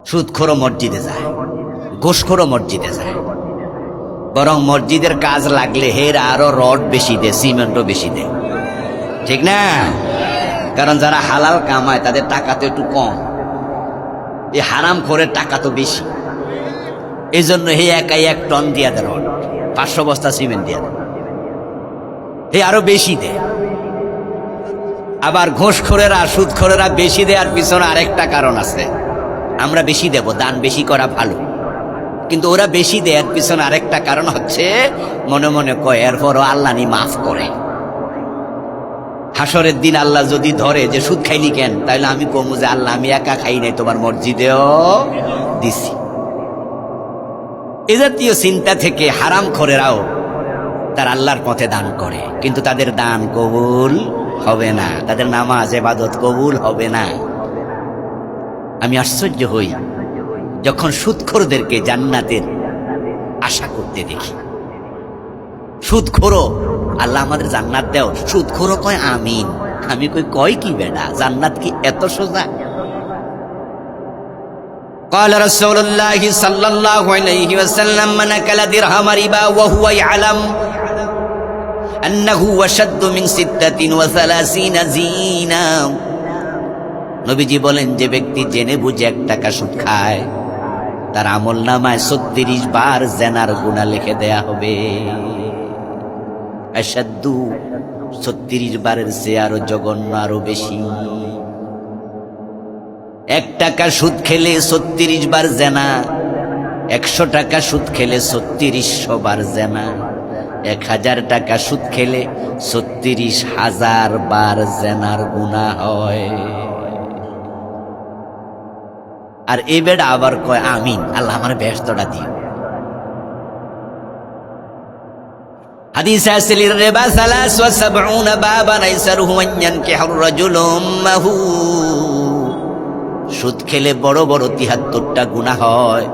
সুদখোরও মসজিদে যায়, ঘুষখোরও মসজিদে যায়, বরং মসজিদের কাজ লাগলে হেরা আরো রড বেশি দেয়, সিমেন্টও বেশি দেয়, ঠিক না? কারণ যারা হালাল কামায় তাদের টাকা তো একটু কম, এই হারাম করে টাকা তো বেশি। এই জন্য হে একাই 1 টন দিয়া দেয় রড, 500 বস্তা সিমেন্ট দিয়া দেয়, হে আরো বেশি দেয়। আবার ঘুষখোরেরা সুদখোরেরা বেশি দেওয়ার পিছনে আরেকটা কারণ আছে। আমরা বেশি দেব, দান বেশি করা ভালো, কিন্তু ওরা বেশি দেওয়ার পিছনে আরেকটা কারণ হচ্ছে মনে মনে কয় এরপরও আল্লাহ নি মাফ করে। হাসরের দিন আল্লাহ যদি ধরে যে সুদ খাইলি কেন, তাহলে আমি কমু যে আল্লাহ আমি একা খাই নাই, তোমার মসজিদেও দিছি। এ জাতীয় চিন্তা থেকে হারাম খোরেরাও তার আল্লাহর পথে দান করে, কিন্তু তাদের দান কবুল হবে না, তাদের নামাজ ইবাদত কবুল হবে না। আমি আশ্চর্য হই যখন সুদখোরদেরকে জান্নাতের আশা করতে দেখি। সুদখোরও আল্লাহ আমাদের জান্নাত দেও, সুদখোরও কয় আমিন। আমি কয় কি বেটা, জান্নাত কি এত সোজা? قال رسول الله صلى الله عليه وسلم من أكل درهم ربا وهو يعلم أنه أشد من 36 زينا। নবীজি বলেন, যে ব্যক্তি জেনে বুঝে 1 টাকা সুদ খায় তার আমলনামায় 36 বার জেনার গুনাহ লিখে দেয়া হবে। আশাদ্দু 36 বারের চেয়ে আরো জঘন্য, আরো বেশি। 1 টাকা সুদ খেলে 36 বার জেনা, 100 টাকা সুদ খেলে 3600 বার জেনা, 1000 টাকা সুদ খেলে 36,000 বার জেনার গুনাহ হয়। আর এই বেড়া আবার কয় আমিন, আল্লাহ আমার বেহেশতটা দিও। হাদিসে আছে রিবা 73 বাবান আইসারহু আন ইয়ানকিহুর রাজুলু উম্মাহু। সুদ খেলে বড় বড় 73টা গুনাহ হয়,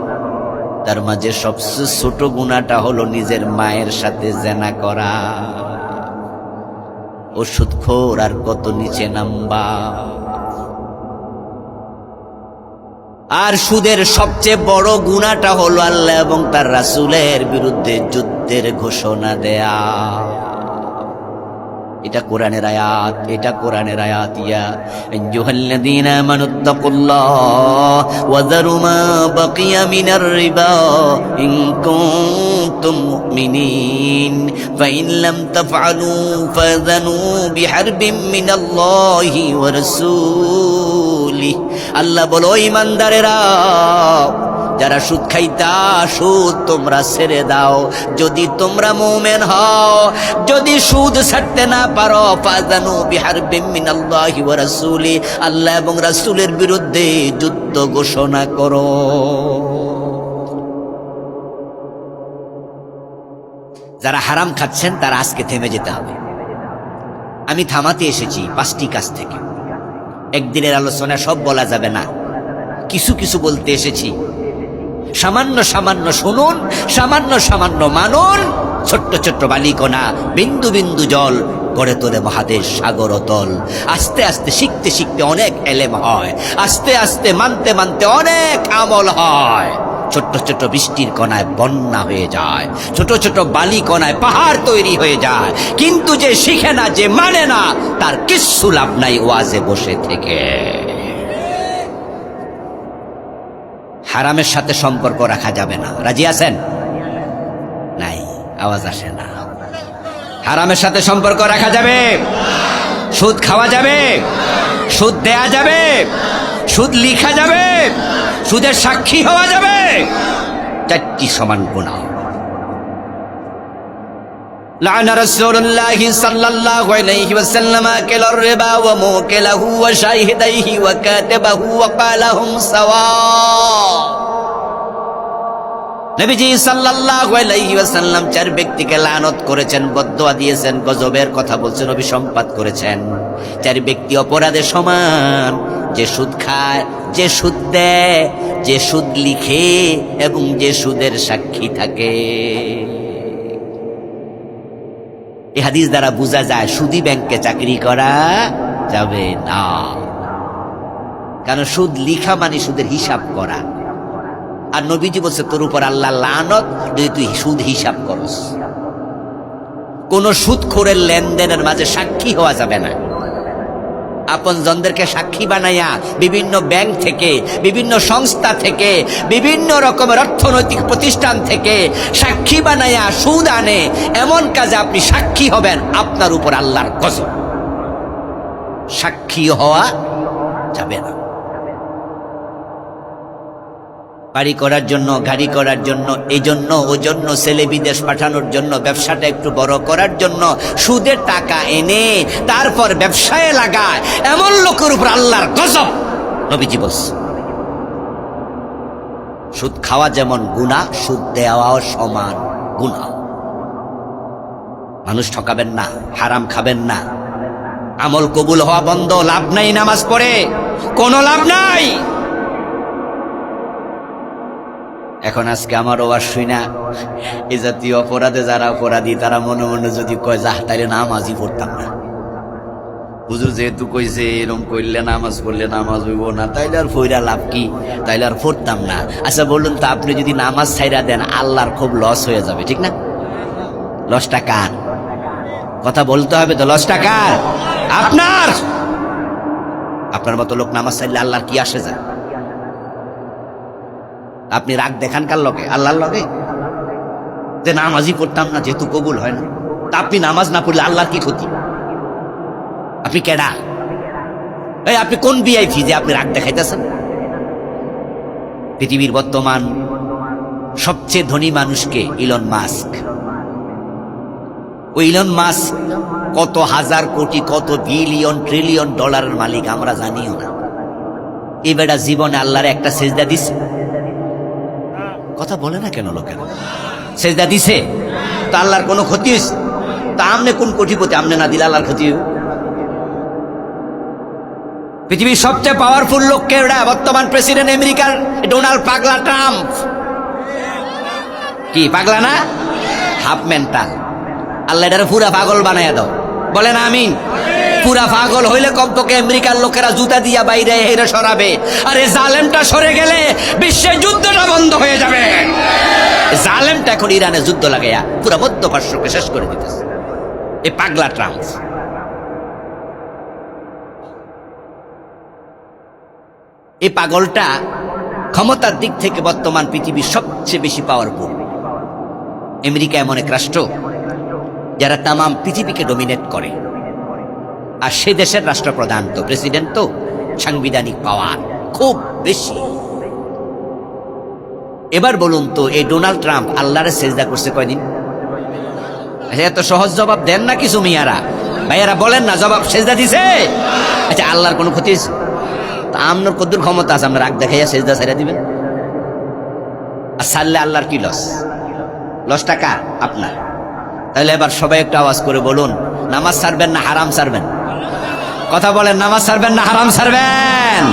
তার মাঝে সবচেয়ে ছোট গুনাহটা হলো নিজের মায়ের সাথে জেনা করা। ও সুদখোর আর কত নিচে নামবা। আর সুদের সবচেয়ে বড় গুনাহটা হলো আল্লাহ এবং তার রাসূলের বিরুদ্ধে যুদ্ধের ঘোষণা দেয়া। এটা কোরআনের আয়াত, এটা কোরআনের আয়াত। ইয়া আইয়ুহাল্লাযীনা আমানুত্তাকুল্লাহ ওয়া যারু মা বাকিয়া মিনার রিবা ইন কুনতুম মুমিনিন ফাইন লাম তাফআলু ফাযানু বিহারবিন মিনাল্লাহি ওয়া রাসূলিহি। আল্লাহ বলো, ঈমানদারেরা যারা সুদ খাইতা, সুদ তোমরা ছেড়ে দাও যদি তোমরা মুমিন হও। যদি সুদ ছাড়তে না পারো, ফাযানু বিহারবিন মিনাল্লাহি ওয়া রাসূলি, আল্লাহ এবং রাসূলের বিরুদ্ধে যুদ্ধ ঘোষণা করো। যারা হারাম খাচ্ছেন তারা আজকে থেমে যেতে হবে। আমি থামাতে এসেছি 5টি কাজ থেকে। একদিনের আলোচনা সব বলা যাবে না, কিছু কিছু বলতে এসেছি। সামান্য সামান্য শুনুন, সামান্য সামান্য মানুন। ছোট্ট ছোট্ট বালিকণা, বিন্দু বিন্দু জল গড়ে তোলে মহাদেশ সাগর অতল। আস্তে আস্তে শিখতে শিখতে অনেক এলেম হয়, আস্তে আস্তে মানতে মানতে অনেক আমল হয়। ছোট্ট ছোট্ট বৃষ্টির কণায় বন্যা হয়ে যায়, ছোট ছোট বালি কণায় পাহাড় তৈরি হয়ে যায়। কিন্তু যে শিখে না, যে মানে না, তার কিচ্ছু লাভ নাই ওয়াজে বসে থেকে। হারামের সাথে সম্পর্ক রাখা যাবে না। রাজি আছেন? নাই, আওয়াজ আসে না। হারামের সাথে সম্পর্ক রাখা যাবে? সুদ খাওয়া যাবে? সুদ দেয়া যাবে? সুদ লিখা যাবে? সুদের সাক্ষী হওয়া যাবে? 4টি সমান গুনাহ। লা'না রাসূলুল্লাহি সাল্লাল্লাহু আলাইহি ওয়াসাল্লাম আকালার রিবা ওয়া মুকিলাহু ওয়া শাহিদাইহি ওয়া কাতাবাহু ওয়া ক্বালাহুম সাওয়া। নবীজি সাল্লাল্লাহু আলাইহি ওয়াসাল্লাম 4 ব্যক্তিকে লানত করেছেন, বদদুয়া দিয়েছেন, গজবের কথা বলছেন, অভিসম্পাত করেছেন। 4 ব্যক্তি অপরাধে সমান। যে সুদ খায়, যে সুদ দেয়, যে সুদ লিখে এবং যে সুদের সাক্ষী থাকে। এই হাদিস দ্বারা বোঝা যায় সুদী ব্যাংকে চাকরি করা যাবে না। কারণ সুদ লিখা মানে সুদের হিসাব করা। আর নবীজি বলছে তোর উপর আল্লাহ লানত যদি তুই সুদ হিসাব করস। কোন সুদখোরের লেনদেনের মাঝে সাক্ষী হওয়া যাবে না। আপন জনদেরকে সাক্ষী বানাইয়া বিভিন্ন ব্যাংক থেকে, বিভিন্ন সংস্থা থেকে, বিভিন্ন রকমের অর্থনৈতিক প্রতিষ্ঠান থেকে সাক্ষী বানাইয়া সুদ আনে, এমন কাজে আপনি সাক্ষী হবেন, আপনার উপর আল্লাহর গজব। সাক্ষী হওয়া যাবে না। বাড়ি করার জন্য, গাড়ি করার জন্য, এই জন্য ও জন্য, ছেলে বিদেশ পাঠানোর জন্য, ব্যবসাটা একটু বড় করার জন্য সুদের টাকা এনে তারপর ব্যবসায় লাগায়, এমন লোকের উপর আল্লাহর গজব। নবীজি বলছে সুদ খাওয়া যেমন গুনাহ, সুদ দেওয়াও সমান গুনাহ। মানুষ ঠকাবেন না, হারাম খাবেন না। আমল কবুল হওয়া বন্ধ, লাভ নাই নামাজ পড়ে, কোনো লাভ নাই। এখন আজকে আমার ওয়াজ শুই না, এই জাতীয় অপরাধে যারা অপরাধী তারা মনে মনে যদি কয় যা তাইলে নামাজই পড়তাম না, হুজুর যেহেতু কইছে এরকম করলে নামাজ পড়লে নামাজ হইব না, তাইলে আর ফইরা লাভ কি, তাইলে আর পড়তাম না। আচ্ছা বলুন তো, আপনি যদি নামাজ ছাইরা দেন আল্লাহর খুব লস হয়ে যাবে, ঠিক না? লসটা কার? কথা বলতে হবে তো, লসটা কার? আপনার। আপনার মতো লোক নামাজ ছাইলে আল্লাহর কি আসে যায়? আপনি রাগ দেখান কার লগে? আল্লাহর লগে। যে নামাজই পড়তাম না যেহেতু কবুল হয় না, তা আপনি নামাজ না পড়লে আল্লাহর কি ক্ষতি? আপনি কেডা? এই আপনি কোন ভিআইপি যে আপনি রাগ দেখাইতেছেন? পৃথিবীর বর্তমান সবচেয়ে ধনী মানুষকে ইলন মাস্ক। ওই ইলন মাস্ক কত হাজার কোটি, কত বিলিয়ন ট্রিলিয়ন ডলারের মালিক আমরা জানিও না। এই বেটা জীবনে আল্লাহর একটা সেজদা দিছে? কথা বলে না কেন লোকেরা? সেজদা দিছে তা আল্লাহর কোনো ক্ষতি হয়েছে? তা আমনে কোন কোটিপতি, আমনে না দিলে আল্লাহর ক্ষতি হইব? পৃথিবীর সবচেয়ে পাওয়ারফুল লোককে বর্তমান প্রেসিডেন্ট আমেরিকার ডোনাল্ড পাগলা ট্রাম্প। কি পাগলা না? Half mental. আল্লাহ এটারে পুরা পাগল বানাইয়া দাও, বলেন আমিন। পুরা পাগল হইলে কমপক্ষে আমেরিকার লোকেরা জুতা দিয়া বাইরে হেরে সরাবে, আর এই জালেমটা সরে গেলে বিশ্বের যুদ্ধটা বন্ধ হয়ে যাবে। জালেমটা এখন ইরানে যুদ্ধ লাগাইয়া পুরা মধ্যপ্রাচ্যকে শেষ করে দিতেছে, এই পাগলা ট্রাম্প। এই পাগলটা ক্ষমতার দিক থেকে বর্তমান পৃথিবীর সবচেয়ে বেশি পাওয়ারফুল। আমেরিকা এমন এক রাষ্ট্র যারা তামাম পৃথিবীকে ডমিনেট করে, আর সে দেশের রাষ্ট্রপ্রধান তো, প্রেসিডেন্ট তো, সাংবিধানিক পাওয়ার খুব বেশি। এবার বলুন তো, এই ডোনাল্ড ট্রাম্প আল্লাহরে সেজদা করছে কয়দিন? এত সহজ জবাব দেন না কিছু মিয়ারা, ভাইয়ারা বলেন না, জবাব সেজদা দিছে। আচ্ছা আল্লাহর কোনো ক্ষতি? আপনার কদ্দুর ক্ষমতা আছে আপনার রাগ দেখাইয়া সেজদা ছেড়ে দিবেন? আর ছাড়লে আল্লাহর কি লস? লসটা কার? আপনার। তাহলে এবার সবাই একটা আওয়াজ করে বলুন, নামাজ ছাড়বেন না হারাম ছাড়বেন? কথা বলেন, নামাজ ছাড়বেন না হারাম ছাড়বেন?